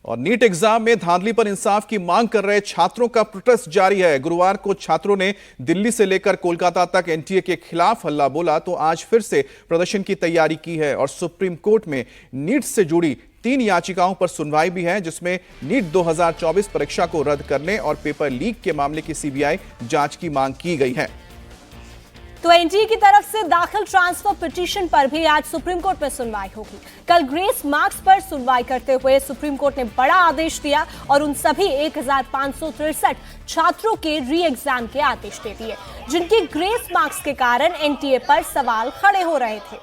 और NEET exam में धांधली पर इंसाफ की मांग कर रहे छात्रों का प्रोटेस्ट जारी है। गुरुवार को छात्रों ने दिल्ली से लेकर कोलकाता तक एनटीए के खिलाफ हल्ला बोला, तो आज फिर से प्रदर्शन की तैयारी की है और सुप्रीम कोर्ट में नीट से जुड़ी 3 याचिकाओं पर सुनवाई भी है, जिसमें नीट 2024 परीक्षा को रद्द करने और पेपर लीक के मामले की सीबीआई जांच की मांग की गई है। तो एनटीए की तरफ से दाखिल ट्रांसफर पिटीशन पर भी आज सुप्रीम कोर्ट में सुनवाई होगी। कल ग्रेस मार्क्स पर सुनवाई करते हुए सुप्रीम कोर्ट ने बड़ा आदेश दिया और उन सभी 1563 छात्रों के री एग्जाम के आदेश दे दिए, जिनकी ग्रेस मार्क्स के कारण एनटीए पर सवाल खड़े हो रहे थे।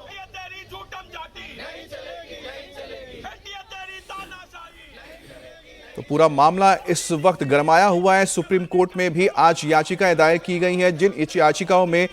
तो पूरा मामला इस वक्त गरमाया हुआ है। सुप्रीम कोर्ट में भी आज याचिकाएं दायर की गई हैं, जिन याचिकाओं में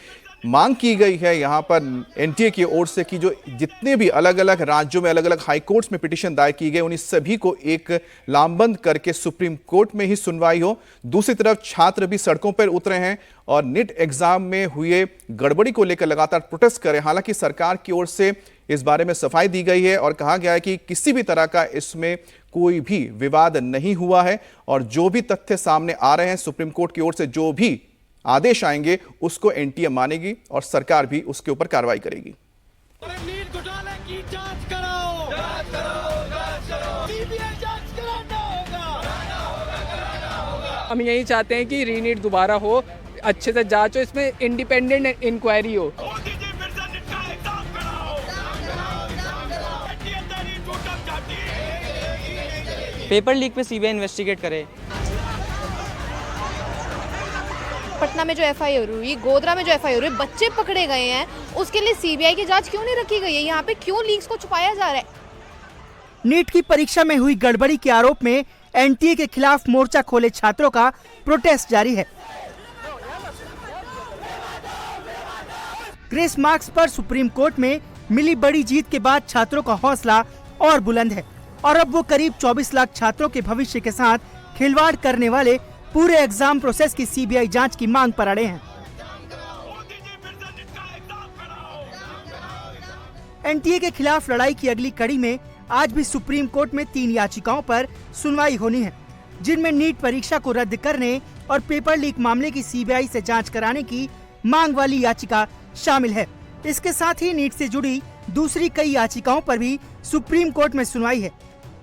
मांग की गई है यहां पर एनटीए की ओर से कि जो जितने भी अलग अलग राज्यों में अलग अलग हाई कोर्ट्स में पिटीशन दायर की गई, उन्हीं सभी को एक लामबंद करके सुप्रीम कोर्ट में ही सुनवाई हो। दूसरी तरफ छात्र भी सड़कों पर उतरे हैं और नीट एग्जाम में हुए गड़बड़ी को लेकर लगातार प्रोटेस्ट कर रहे हैं। हालांकि सरकार की ओर से इस बारे में सफाई दी गई है और कहा गया है कि किसी भी तरह का इसमें कोई भी विवाद नहीं हुआ है और जो भी तथ्य सामने आ रहे हैं, सुप्रीम कोर्ट की ओर से जो भी आदेश आएंगे उसको एनटीए मानेगी और सरकार भी उसके ऊपर कार्रवाई करेगी। नीट घोटाले की जांच करो, सीबीआई जांच कराना होगा। हम यही चाहते हैं कि रीनीट दोबारा हो, अच्छे से जांच हो, इसमें इंडिपेंडेंट इंक्वायरी हो। पेपर लीक पे सीबीआई इन्वेस्टिगेट करे। पटना में जो एफआईआर हुई, गोधरा में जो एफआईआर हुई, बच्चे पकड़े गए हैं, उसके लिए सीबीआई की जांच क्यों नहीं रखी गई है? यहाँ पे क्यों लीक्स को छुपाया जा रहा है? नीट की परीक्षा में हुई गड़बड़ी के आरोप में एनटीए के खिलाफ मोर्चा खोले छात्रों का प्रोटेस्ट जारी है। ग्रेस मार्क्स पर सुप्रीम कोर्ट में मिली बड़ी जीत के बाद छात्रों का हौसला और बुलंद है और अब वो करीब 24 लाख छात्रों के भविष्य के साथ खिलवाड़ करने वाले पूरे एग्जाम प्रोसेस की सीबीआई जांच की मांग पर अड़े हैं। एनटीए के खिलाफ लड़ाई की अगली कड़ी में आज भी सुप्रीम कोर्ट में 3 याचिकाओं पर सुनवाई होनी है, जिनमें नीट परीक्षा को रद्द करने और पेपर लीक मामले की सीबीआई से जांच कराने की मांग वाली याचिका शामिल है। इसके साथ ही नीट से जुड़ी दूसरी कई याचिकाओं पर भी सुप्रीम कोर्ट में सुनवाई है।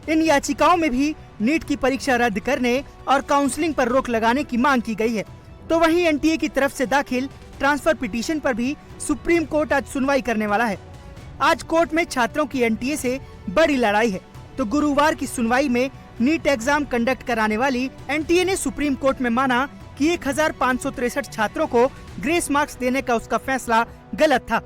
इन याचिकाओं में भी नीट की परीक्षा रद्द करने और काउंसलिंग पर रोक लगाने की मांग की गई है। तो वहीं एनटीए की तरफ से दाखिल ट्रांसफर पिटीशन पर भी सुप्रीम कोर्ट आज सुनवाई करने वाला है। आज कोर्ट में छात्रों की एनटीए से बड़ी लड़ाई है, तो गुरुवार की सुनवाई में नीट एग्जाम कंडक्ट कराने वाली एनटीए ने सुप्रीम कोर्ट में माना कि 1563 छात्रों को ग्रेस मार्क्स देने का उसका फैसला गलत था।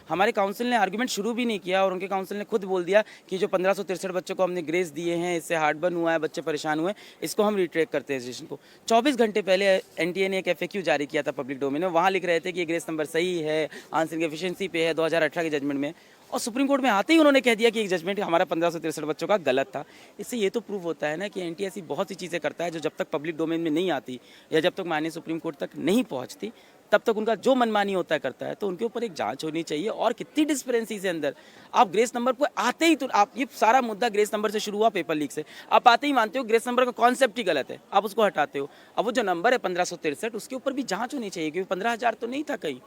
हमारे काउंसिल ने आर्गुमेंट शुरू भी नहीं किया और उनके काउंसिल ने खुद बोल दिया कि जो 1563 बच्चों को हमने ग्रेस दिए हैं, इससे हार्ट बर्न हुआ है, बच्चे परेशान हुए, इसको हम रिट्रैक्ट करते हैं डिसीजन को। 24 घंटे पहले एनटीए ने एक एफएक्यू जारी किया था पब्लिक डोमेन में, वहाँ लिख रहे थे कि ये ग्रेस नंबर सही है, आंसरिंग एफिशिएंसी पे है 2018 के जजमेंट में, और सुप्रीम कोर्ट में आते ही उन्होंने कह दिया कि एक जजमेंट हमारा 1563 बच्चों का गलत था। इससे ये तो प्रूव होता है ना कि एनटीए ऐसी बहुत सी चीज़ें करता है जो जब तक पब्लिक डोमेन में नहीं आती या जब तक माननीय सुप्रीम कोर्ट तक नहीं पहुँचती तब तक उनका जो मनमानी होता है करता है। तो उनके ऊपर एक जांच होनी चाहिए। और कितनी डिस्पेरेंसी से अंदर आप ग्रेस नंबर पर आते ही, तो आप ये सारा मुद्दा ग्रेस नंबर से शुरू हुआ, पेपर लीक से, आप आते ही मानते हो ग्रेस नंबर का कॉन्सेप्ट ही गलत है, आप उसको हटाते हो। अब वो जो नंबर है 1563, उसके ऊपर भी जांच होनी चाहिए, क्योंकि 15,000 तो नहीं था कहीं।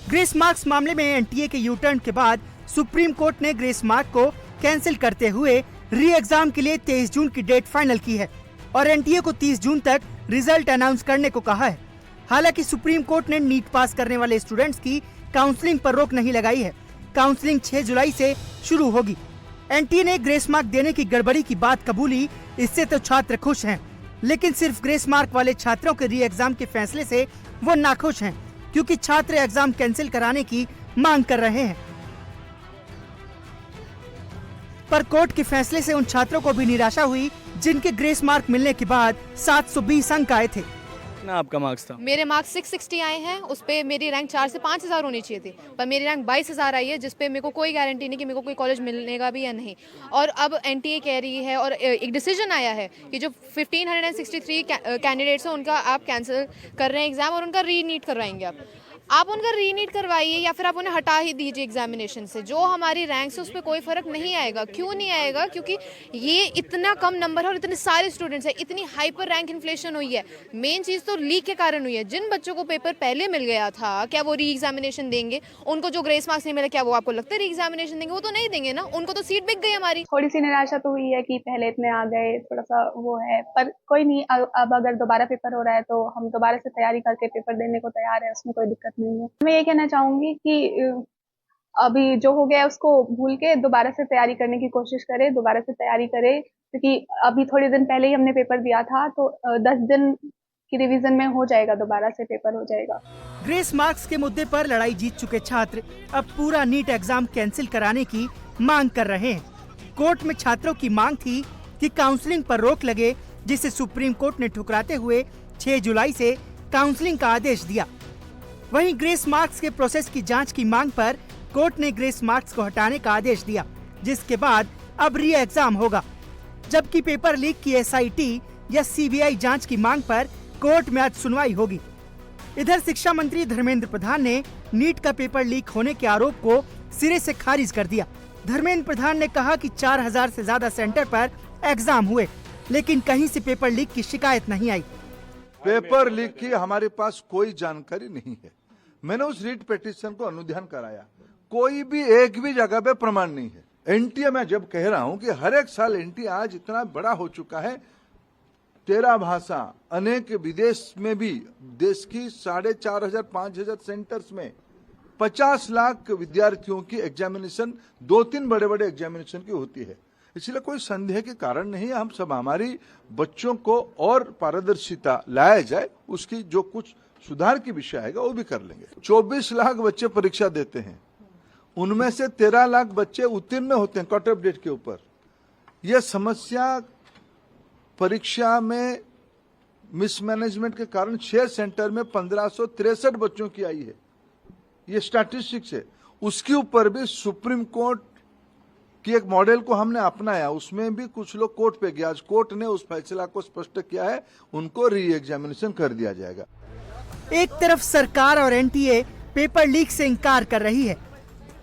ग्रेस मार्क्स मामले में एनटीए के यू टर्न के बाद सुप्रीम कोर्ट ने ग्रेस मार्क को कैंसिल करते हुए री एग्जाम के लिए 23 जून की डेट फाइनल की है और एनटीए को 30 जून तक रिजल्ट अनाउंस करने को कहा है। हालांकि सुप्रीम कोर्ट ने नीट पास करने वाले स्टूडेंट्स की काउंसलिंग पर रोक नहीं लगाई है। काउंसलिंग 6 जुलाई से शुरू होगी। एनटीए ने ग्रेस मार्क देने की गड़बड़ी की बात कबूली, इससे तो छात्र खुश हैं, लेकिन सिर्फ ग्रेस मार्क वाले छात्रों के री एग्जाम के फैसले से वो नाखुश हैं, क्योंकि छात्र एग्जाम कैंसिल कराने की मांग कर रहे हैं। पर कोर्ट के फैसले से उन छात्रों को भी निराशा हुई जिनके ग्रेस मार्क मिलने के बाद 720 अंक आए थे। कितना आपका मार्क्स था? मेरे मार्क्स 660 आए हैं, उस पे मेरी रैंक 4 से 5,000 होनी चाहिए थी, पर मेरी रैंक 22,000 आई है, जिस पे मेरे को कोई गारंटी नहीं कि मेरे को कोई कॉलेज मिलेगा भी या नहीं। और अब एनटीए कह रही है और एक डिसीजन आया है कि जो 1563 कैंडिडेट्स हैं उनका आप कैंसिल कर रहे हैं एग्जाम और उनका री नीट करवाएंगे आप। आप उनका रीनीट करवाइए या फिर आप उन्हें हटा ही दीजिए एग्जामिनेशन से। जो हमारी रैंक से उस पर कोई फ़र्क नहीं आएगा। क्यों नहीं आएगा? क्योंकि ये इतना कम नंबर है और इतने सारे स्टूडेंट्स हैं, इतनी हाइपर रैंक इन्फ्लेशन हुई है। मेन चीज़ तो लीक के कारण हुई है। जिन बच्चों को पेपर पहले मिल गया था, क्या वो री एग्जामिनेशन देंगे? उनको जो ग्रेस मार्क्स नहीं मिला, क्या वो आपको लगता है री एग्जामिनेशन देंगे? वो तो नहीं देंगे ना, उनको तो सीट बिक गई हमारी। थोड़ी सी निराशा तो हुई है कि पहले इतने आ गए, थोड़ा सा वो है, पर कोई नहीं। अब अगर दोबारा पेपर हो रहा है तो हम दोबारा से तैयारी करके पेपर देने को तैयार है, उसमें कोई दिक्कत नहीं है। मैं ये कहना चाहूंगी कि अभी जो हो गया है उसको भूल के दोबारा से तैयारी करने की कोशिश करें, दोबारा से तैयारी करें, क्योंकि अभी थोड़े दिन पहले ही हमने पेपर दिया था, तो 10 दिन की रिवीजन में हो जाएगा, दोबारा से पेपर हो जाएगा। ग्रेस मार्क्स के मुद्दे पर लड़ाई जीत चुके छात्र अब पूरा नीट एग्जाम कैंसिल कराने की मांग कर रहे हैं। कोर्ट में छात्रों की मांग थी कि काउंसलिंग पर रोक लगे, जिसे सुप्रीम कोर्ट ने ठुकराते हुए 6 जुलाई से काउंसलिंग का आदेश दिया। वहीं ग्रेस मार्क्स के प्रोसेस की जांच की मांग पर कोर्ट ने ग्रेस मार्क्स को हटाने का आदेश दिया, जिसके बाद अब री एग्जाम होगा। जबकि पेपर लीक की SIT या CBI जांच की मांग पर कोर्ट में आज सुनवाई होगी। इधर शिक्षा मंत्री धर्मेंद्र प्रधान ने नीट का पेपर लीक होने के आरोप को सिरे से खारिज कर दिया। धर्मेंद्र प्रधान ने कहा कि 4000 से ज्यादा सेंटर पर एग्जाम हुए, लेकिन कहीं से पेपर लीक की शिकायत नहीं आई। पेपर लीक की हमारे पास कोई जानकारी नहीं है। मैंने उस रीट पिटीशन को अनुध्यान कराया, कोई भी एक भी जगह पे प्रमाण नहीं है। एनटीए मैं जब कह रहा हूं कि हर एक साल एनटीए आज इतना बड़ा हो चुका है, 13 भाषा, अनेक विदेश में भी, देश की 4500-5000 सेंटर्स में 50 लाख विद्यार्थियों की एग्जामिनेशन, 2-3 बड़े-बड़े एग्जामिनेशन की होती है। इसलिए कोई संदेह के कारण नहीं है। हम सब हमारी बच्चों को और पारदर्शिता लाया जाए, उसकी जो कुछ सुधार की विषय आएगा वो भी कर लेंगे। 24 लाख बच्चे परीक्षा देते हैं, उनमें से 13 लाख बच्चे उत्तीर्ण होते हैं कट ऑफ डेट के ऊपर। यह समस्या परीक्षा में मिसमैनेजमेंट के कारण 6 सेंटर में 1563 बच्चों की आई है, ये स्टैटिस्टिक्स है। उसके ऊपर भी सुप्रीम कोर्ट की एक मॉडल को हमने अपनाया, उसमें भी कुछ लोग कोर्ट पे गया। आज कोर्ट ने उस फैसला को स्पष्ट किया है, उनको री एग्जामिनेशन कर दिया जाएगा। एक तरफ सरकार और एनटीए पेपर लीक से इंकार कर रही है,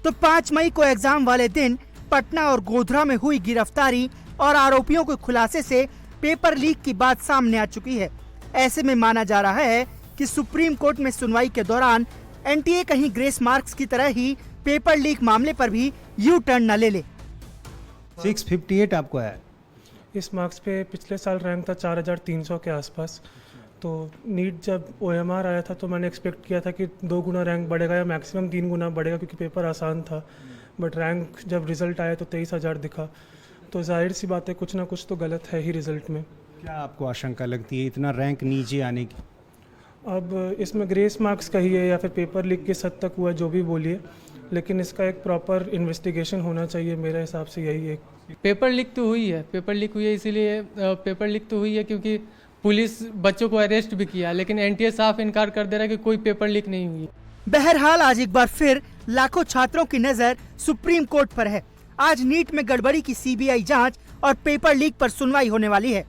तो 5 मई को एग्जाम वाले दिन पटना और गोधरा में हुई गिरफ्तारी और आरोपियों के खुलासे से पेपर लीक की बात सामने आ चुकी है। ऐसे में माना जा रहा है कि सुप्रीम कोर्ट में सुनवाई के दौरान एनटीए कहीं ग्रेस मार्क्स की तरह ही पेपर लीक मामले पर भी यू टर्न न ले ले। 658 आपको है। इस मार्क्स पे पिछले साल रैंक था 4300 के आसपास। तो नीट जब OMR आया था तो मैंने एक्सपेक्ट किया था कि 2 गुना रैंक बढ़ेगा या मैक्सिमम 3 गुना बढ़ेगा, क्योंकि पेपर आसान था। बट रैंक जब रिजल्ट आया तो 23,000 दिखा। तो जाहिर सी बात है, कुछ ना कुछ तो गलत है ही रिजल्ट में। क्या आपको आशंका लगती है इतना रैंक नीचे आने की? अब इसमें ग्रेस मार्क्स कहिए या फिर पेपर लीक किस हद तक हुआ, जो भी बोलिए, लेकिन इसका एक प्रॉपर इन्वेस्टिगेशन होना चाहिए। मेरे हिसाब से यही है। पेपर लीक तो हुई है, पेपर लीक हुई है, इसीलिए पेपर लीक तो हुई है क्योंकि पुलिस बच्चों को अरेस्ट भी किया, लेकिन एनटीए साफ इनकार कर दे रहा है कि कोई पेपर लीक नहीं हुई। बहरहाल आज एक बार फिर लाखों छात्रों की नजर सुप्रीम कोर्ट पर है। आज नीट में गड़बड़ी की CBI जांच और पेपर लीक पर सुनवाई होने वाली है।